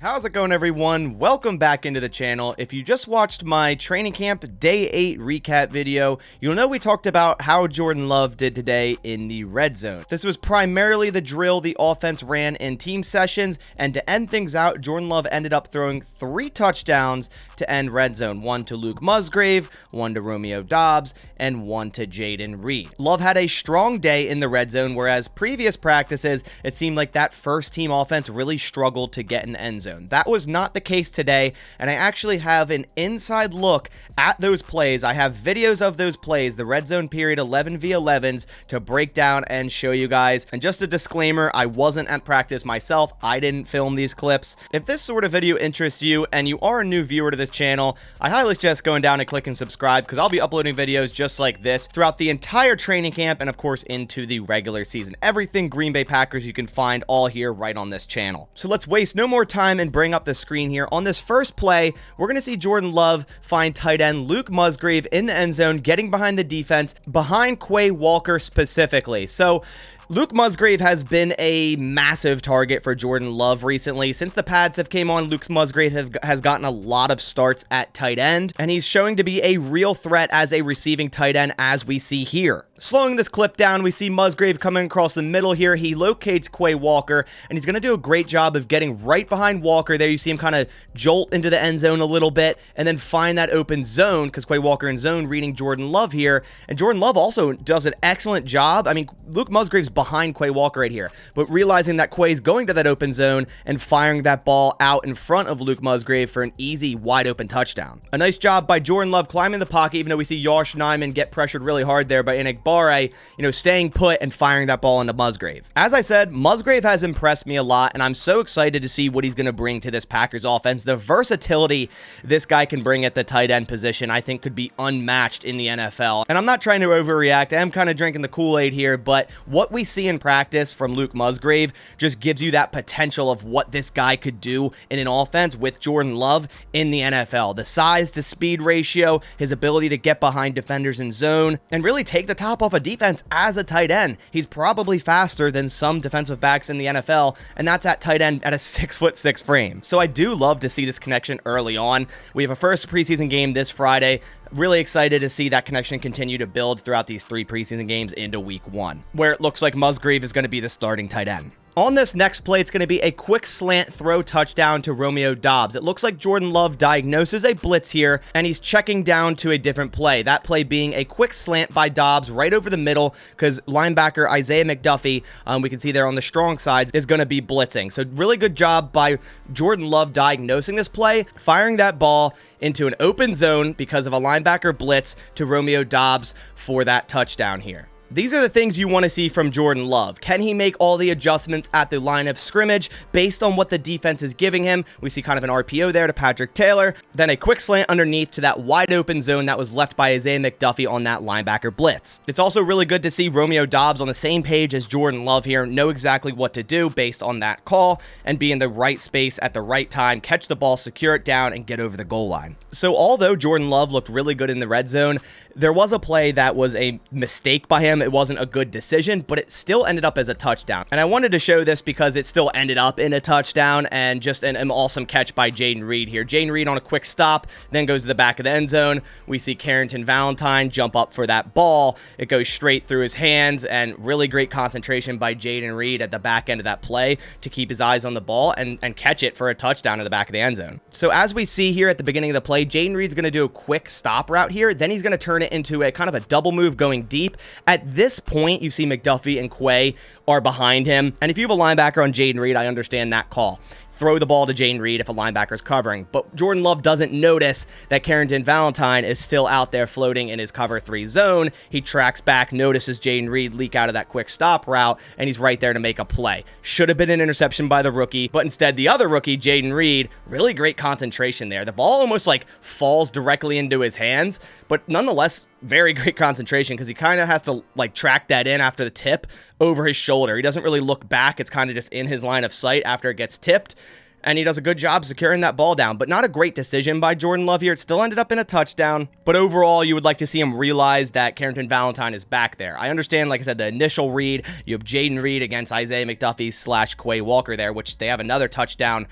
How's it going, everyone? Welcome back into the channel. If you just watched my training camp day 8 recap video, you'll know we talked about how Jordan Love did today in the red zone. This was primarily the drill the offense ran in team sessions, and to end things out, Jordan Love ended up throwing 3 touchdowns to end red zone. 1 to Luke Musgrave, 1 to Romeo Dobbs, and 1 to Jayden Reed. Love had a strong day in the red zone, whereas previous practices, it seemed like that first team offense really struggled to get in the end zone. That was not the case today, and I actually have an inside look at those plays. I have videos of those plays, the red zone period 11v11s, to break down and show you guys. And just a disclaimer, I wasn't at practice myself. I didn't film these clips. If this sort of video interests you and you are a new viewer to this channel, I highly suggest going down and clicking subscribe, because I'll be uploading videos just like this throughout the entire training camp and of course into the regular season. Everything Green Bay Packers you can find all here right on this channel. So let's waste no more time and bring up the screen here. On this first play, we're going to see Jordan Love find tight end Luke Musgrave in the end zone, getting behind the defense, behind Quay Walker specifically. So Luke Musgrave has been a massive target for Jordan Love recently. Since the pads have came on, Luke Musgrave has gotten a lot of starts at tight end, and he's showing to be a real threat as a receiving tight end, as we see here. Slowing this clip down, we see Musgrave coming across the middle here. He locates Quay Walker, and he's going to do a great job of getting right behind Walker. There you see him kind of jolt into the end zone a little bit, and then find that open zone, because Quay Walker in zone reading Jordan Love here. And Jordan Love also does an excellent job. I mean, Luke Musgrave's behind Quay Walker right here, but realizing that Quay's going to that open zone and firing that ball out in front of Luke Musgrave for an easy, wide open touchdown. A nice job by Jordan Love climbing the pocket, even though we see Yosh Nijman get pressured really hard there by Barre, staying put and firing that ball into Musgrave. As I said, Musgrave has impressed me a lot, and I'm so excited to see what he's going to bring to this Packers offense. The versatility this guy can bring at the tight end position, I think, could be unmatched in the NFL. And I'm not trying to overreact. I am kind of drinking the Kool-Aid here, but what we see in practice from Luke Musgrave just gives you that potential of what this guy could do in an offense with Jordan Love in the NFL. The size to speed ratio, his ability to get behind defenders in zone, and really take the top off a defense as a tight end. He's probably faster than some defensive backs in the NFL, and that's at tight end at a 6'6" frame. So I do love to see this connection early on. We have a first preseason game this Friday. Really excited to see that connection continue to build throughout these 3 preseason games into week 1, where it looks like Musgrave is going to be the starting tight end. On this next play, it's going to be a quick slant throw touchdown to Romeo Dobbs. It looks like Jordan Love diagnoses a blitz here, and he's checking down to a different play. That play being a quick slant by Dobbs right over the middle, because linebacker Isaiah McDuffie, we can see there on the strong sides, is going to be blitzing. So really good job by Jordan Love diagnosing this play, firing that ball into an open zone because of a linebacker blitz to Romeo Dobbs for that touchdown here. These are the things you want to see from Jordan Love. Can he make all the adjustments at the line of scrimmage based on what the defense is giving him? We see kind of an RPO there to Patrick Taylor, then a quick slant underneath to that wide open zone that was left by Isaiah McDuffie on that linebacker blitz. It's also really good to see Romeo Dobbs on the same page as Jordan Love here, know exactly what to do based on that call, and be in the right space at the right time, catch the ball, secure it down, and get over the goal line. So although Jordan Love looked really good in the red zone, there was a play that was a mistake by him. It wasn't a good decision, but it still ended up as a touchdown. And I wanted to show this because it still ended up in a touchdown, and just an awesome catch by Jayden Reed here. Jayden Reed on a quick stop, then goes to the back of the end zone. We see Carrington Valentine jump up for that ball. It goes straight through his hands, and really great concentration by Jayden Reed at the back end of that play to keep his eyes on the ball and catch it for a touchdown in the back of the end zone. So as we see here at the beginning of the play, Jayden Reed's going to do a quick stop route here. Then he's going to turn it into a kind of a double move going deep. At this point, you see McDuffie and Quay are behind him. And if you have a linebacker on Jayden Reed, I understand that call. Throw the ball to Jayden Reed if a linebacker's covering. But Jordan Love doesn't notice that Carrington Valentine is still out there floating in his cover 3 zone. He tracks back, notices Jayden Reed leak out of that quick stop route, and he's right there to make a play. Should have been an interception by the rookie, but instead the other rookie, Jayden Reed, really great concentration there. The ball almost like falls directly into his hands, but nonetheless, very great concentration, because he kind of has to like track that in after the tip over his shoulder. He doesn't really look back. It's kind of just in his line of sight after it gets tipped. and he does a good job securing that ball down, but not a great decision by Jordan Love here. It still ended up in a touchdown, but overall, you would like to see him realize that Carrington Valentine is back there. I understand, like I said, the initial read, you have Jayden Reed against Isaiah McDuffie / Quay Walker there, which they have another touchdown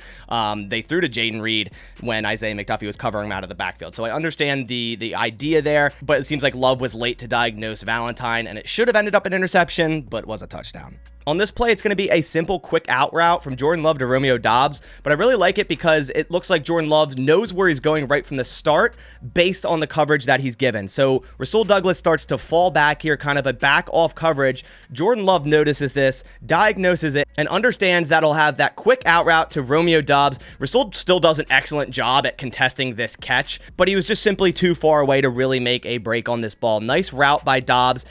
they threw to Jayden Reed when Isaiah McDuffie was covering him out of the backfield. So I understand the idea there, but it seems like Love was late to diagnose Valentine, and it should have ended up an interception, but was a touchdown. On this play, it's going to be a simple, quick out route from Jordan Love to Romeo Dobbs, but I really like it because it looks like Jordan Love knows where he's going right from the start based on the coverage that he's given. So Rasul Douglas starts to fall back here, kind of a back off coverage. Jordan Love notices this, diagnoses it, and understands that he'll have that quick out route to Romeo Dobbs. Rasul still does an excellent job at contesting this catch, but he was just simply too far away to really make a break on this ball. Nice route by Dobbs,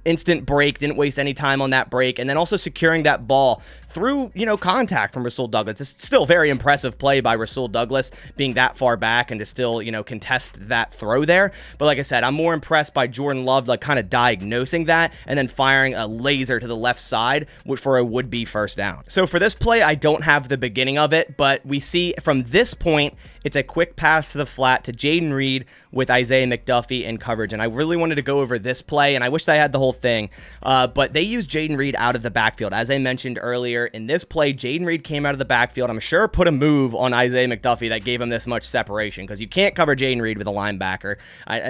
instant break, didn't waste any time on that break, and then also securing that ball through, contact from Rasul Douglas. It's still a very impressive play by Rasul Douglas being that far back and to still, contest that throw there. But like I said, I'm more impressed by Jordan Love, kind of diagnosing that and then firing a laser to the left side for a would-be first down. So for this play, I don't have the beginning of it, but we see from this point, it's a quick pass to the flat to Jaden Reed with Isaiah McDuffie in coverage. And I really wanted to go over this play, and I wish I had the whole thing, but they used Jaden Reed out of the backfield. As I mentioned earlier, in this play, Jaden Reed came out of the backfield. I'm sure put a move on Isaiah McDuffie that gave him this much separation, because you can't cover Jaden Reed with a linebacker.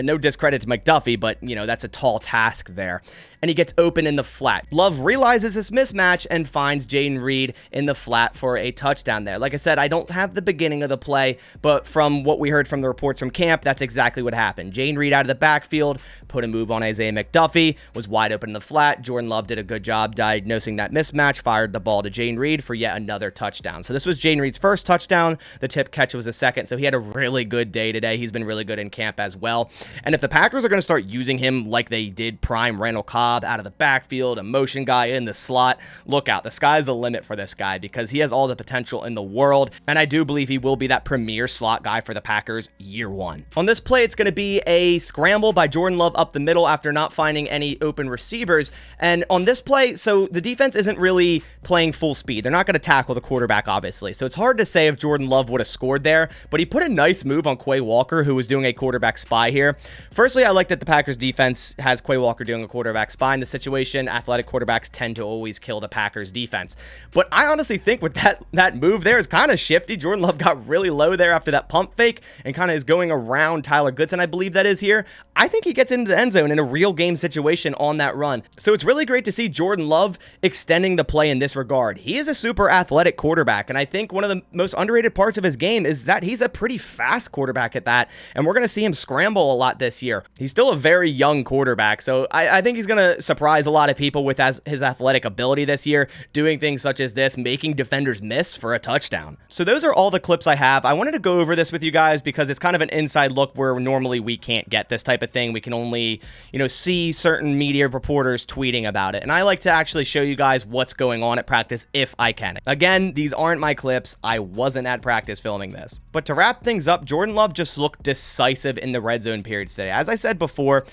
No discredit to McDuffie, but, that's a tall task there. And he gets open in the flat. Love realizes this mismatch and finds Jaden Reed in the flat for a touchdown there. Like I said, I don't have the beginning of the play, but from what we heard from the reports from camp, that's exactly what happened. Jaden Reed out of the backfield, put a move on Isaiah McDuffie, was wide open in the flat. Jordan Love did a good job diagnosing that mismatch, fired the ball to Jaden Reed for yet another touchdown. So this was Jaden Reed's first touchdown. The tip catch was the second, so he had a really good day today. He's been really good in camp as well. And if the Packers are going to start using him like they did prime Randall Cobb out of the backfield, a motion guy in the slot, look out. The sky's the limit for this guy because he has all the potential in the world, and I do believe he will be that premier slot guy for the Packers year one. On this play, it's going to be a scramble by Jordan Love up the middle after not finding any open receivers. And on this play, so the defense isn't really playing full speed. They're not going to tackle the quarterback, obviously. So it's hard to say if Jordan Love would have scored there, but he put a nice move on Quay Walker, who was doing a quarterback spy here. Firstly, I like that the Packers defense has Quay Walker doing a quarterback spy in the situation. Athletic quarterbacks tend to always kill the Packers defense. But I honestly think with that move there is kind of shifty. Jordan Love got really low there after that pump fake and kind of is going around Tyler Goodson, I believe that is here. I think he gets into the end zone in a real game situation on that run. So it's really great to see Jordan Love extending the play in this regard. He is a super athletic quarterback, and I think one of the most underrated parts of his game is that he's a pretty fast quarterback at that, and we're going to see him scramble a lot this year. He's still a very young quarterback, so I think he's going to surprise a lot of people with his athletic ability this year, doing things such as this, making defenders miss for a touchdown. So those are all the clips I have. I wanted to go over this with you guys because it's kind of an inside look where normally we can't get this type of thing. We can only, see certain media reporters tweeting about it. And I like to actually show you guys what's going on at practice if I can. Again, these aren't my clips. I wasn't at practice filming this. But to wrap things up, Jordan Love just looked decisive in the red zone periods today. As I said before,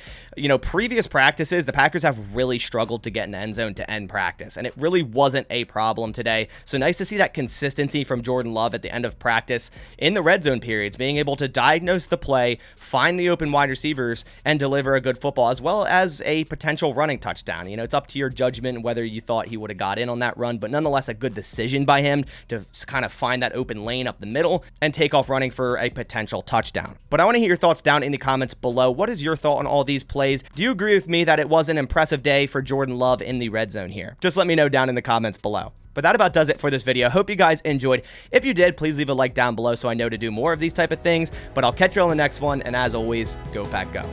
previous practices, the Packers have really struggled to get in the end zone to end practice, and it really wasn't a problem today. So nice to see that consistency from Jordan Love at the end of practice in the red zone periods, being able to diagnose the play, find the open wide receivers, and deliver a good football, as well as a potential running touchdown. It's up to your judgment whether you thought he would have got in on that run, but nonetheless, a good decision by him to kind of find that open lane up the middle and take off running for a potential touchdown. But I want to hear your thoughts down in the comments below. What is your thought on all these plays? Do you agree with me that it was an impressive day for Jordan Love in the red zone here? Just let me know down in the comments below. But that about does it for this video. Hope you guys enjoyed. If you did, please leave a like down below so I know to do more of these type of things. But I'll catch you on the next one. And as always, go Pack Go.